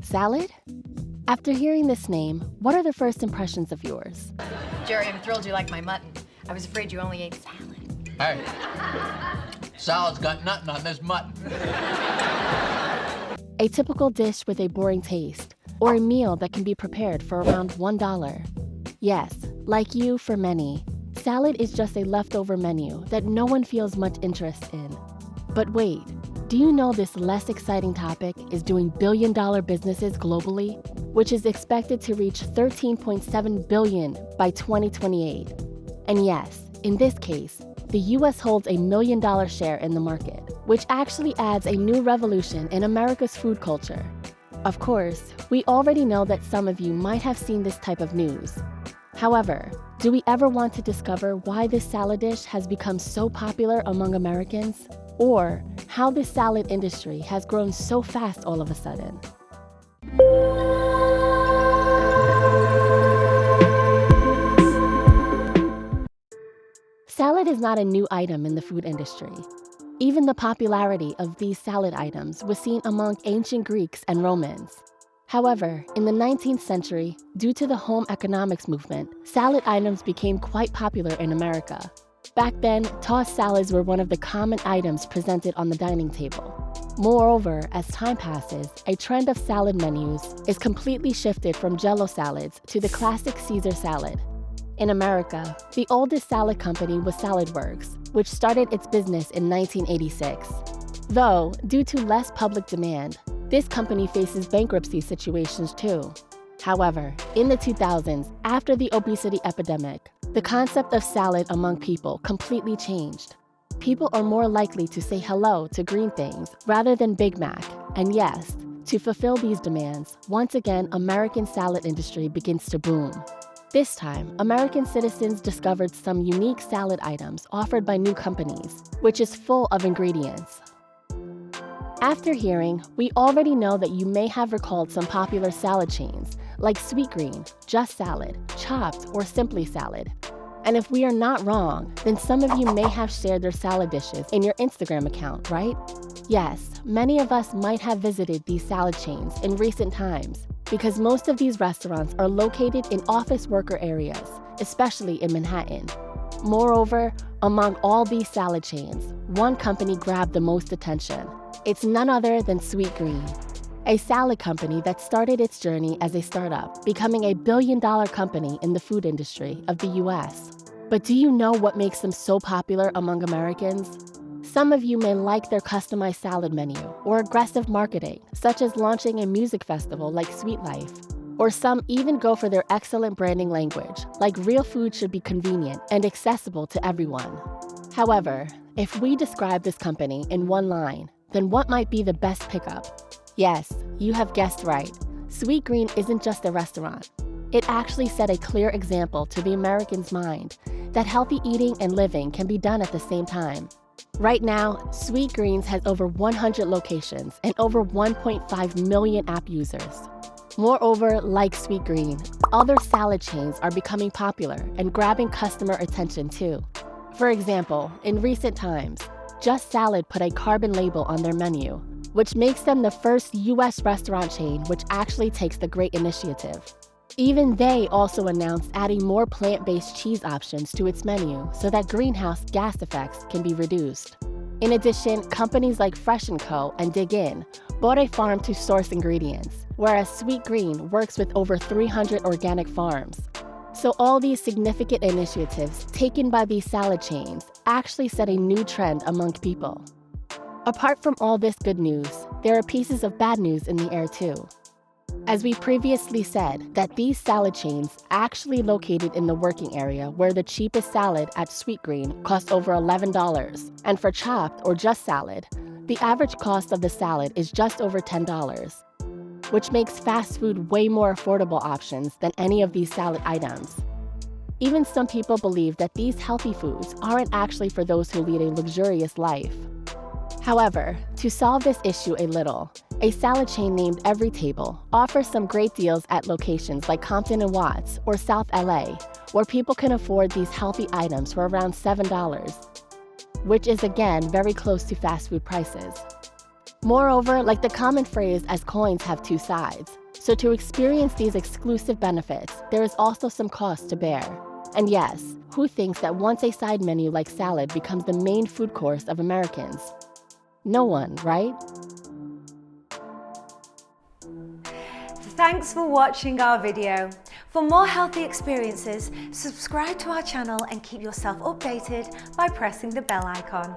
Salad? After hearing this name, what are the first impressions of yours? Jerry, I'm thrilled you like my mutton. I was afraid you only ate salad. Hey, salad's got nothing on this mutton. A typical dish with a boring taste, or a meal that can be prepared for around $1. Yes, like you for many, salad is just a leftover menu that no one feels much interest in. But wait, do you know this less exciting topic is doing billion-dollar businesses globally, which is expected to reach $13.7 billion by 2028? And yes, in this case, the US holds a $1 million share in the market, which actually adds a new revolution in America's food culture. Of course, we already know that some of you might have seen this type of news. However, do we ever want to discover why this salad dish has become so popular among Americans? Or how this salad industry has grown so fast all of a sudden? Salad is not a new item in the food industry. Even the popularity of these salad items was seen among ancient Greeks and Romans. However, in the 19th century, due to the home economics movement, salad items became quite popular in America. Back then, tossed salads were one of the common items presented on the dining table. Moreover, as time passes, a trend of salad menus is completely shifted from Jell-O salads to the classic Caesar salad. In America, the oldest salad company was SaladWorks, which started its business in 1986. Though, due to less public demand, this company faces bankruptcy situations too. However, in the 2000s, after the obesity epidemic, the concept of salad among people completely changed. People are more likely to say hello to green things rather than Big Mac. And yes, to fulfill these demands, once again, American salad industry begins to boom. This time, American citizens discovered some unique salad items offered by new companies, which is full of ingredients. After hearing, we already know that you may have recalled some popular salad chains, like Sweetgreen, Just Salad, Chopped, or Simply Salad. And if we are not wrong, then some of you may have shared their salad dishes in your Instagram account, right? Yes, many of us might have visited these salad chains in recent times, because most of these restaurants are located in office worker areas, especially in Manhattan. Moreover, among all these salad chains, one company grabbed the most attention. It's none other than Sweetgreen, a salad company that started its journey as a startup, becoming a billion-dollar company in the food industry of the US. But do you know what makes them so popular among Americans? Some of you may like their customized salad menu or aggressive marketing, such as launching a music festival like Sweet Life. Or some even go for their excellent branding language, like real food should be convenient and accessible to everyone. However, if we describe this company in one line, then what might be the best pickup? Yes, you have guessed right. Sweetgreen isn't just a restaurant. It actually set a clear example to the American's mind that healthy eating and living can be done at the same time. Right now, Sweetgreens has over 100 locations and over 1.5 million app users. Moreover, like Sweetgreen, other salad chains are becoming popular and grabbing customer attention too. For example, in recent times, Just Salad put a carbon label on their menu, which makes them the first US restaurant chain which actually takes the great initiative. Even they also announced adding more plant-based cheese options to its menu so that greenhouse gas effects can be reduced. In addition, companies like Fresh & Co. and Dig In bought a farm to source ingredients, whereas Sweetgreen works with over 300 organic farms. So all these significant initiatives taken by these salad chains actually set a new trend among people. Apart from all this good news, there are pieces of bad news in the air too. As we previously said, that these salad chains actually located in the working area where the cheapest salad at Sweetgreen costs over $11, and for Chopped or Just Salad, the average cost of the salad is just over $10, which makes fast food way more affordable options than any of these salad items. Even some people believe that these healthy foods aren't actually for those who lead a luxurious life. However, to solve this issue a little, a salad chain named Every Table offers some great deals at locations like Compton and Watts or South LA, where people can afford these healthy items for around $7, which is again very close to fast food prices. Moreover, like the common phrase, as coins have two sides. So to experience these exclusive benefits, there is also some cost to bear. And yes, who thinks that once a side menu like salad becomes the main food course of Americans? No one, right? Thanks for watching our video. For more healthy experiences, subscribe to our channel and keep yourself updated by pressing the bell icon.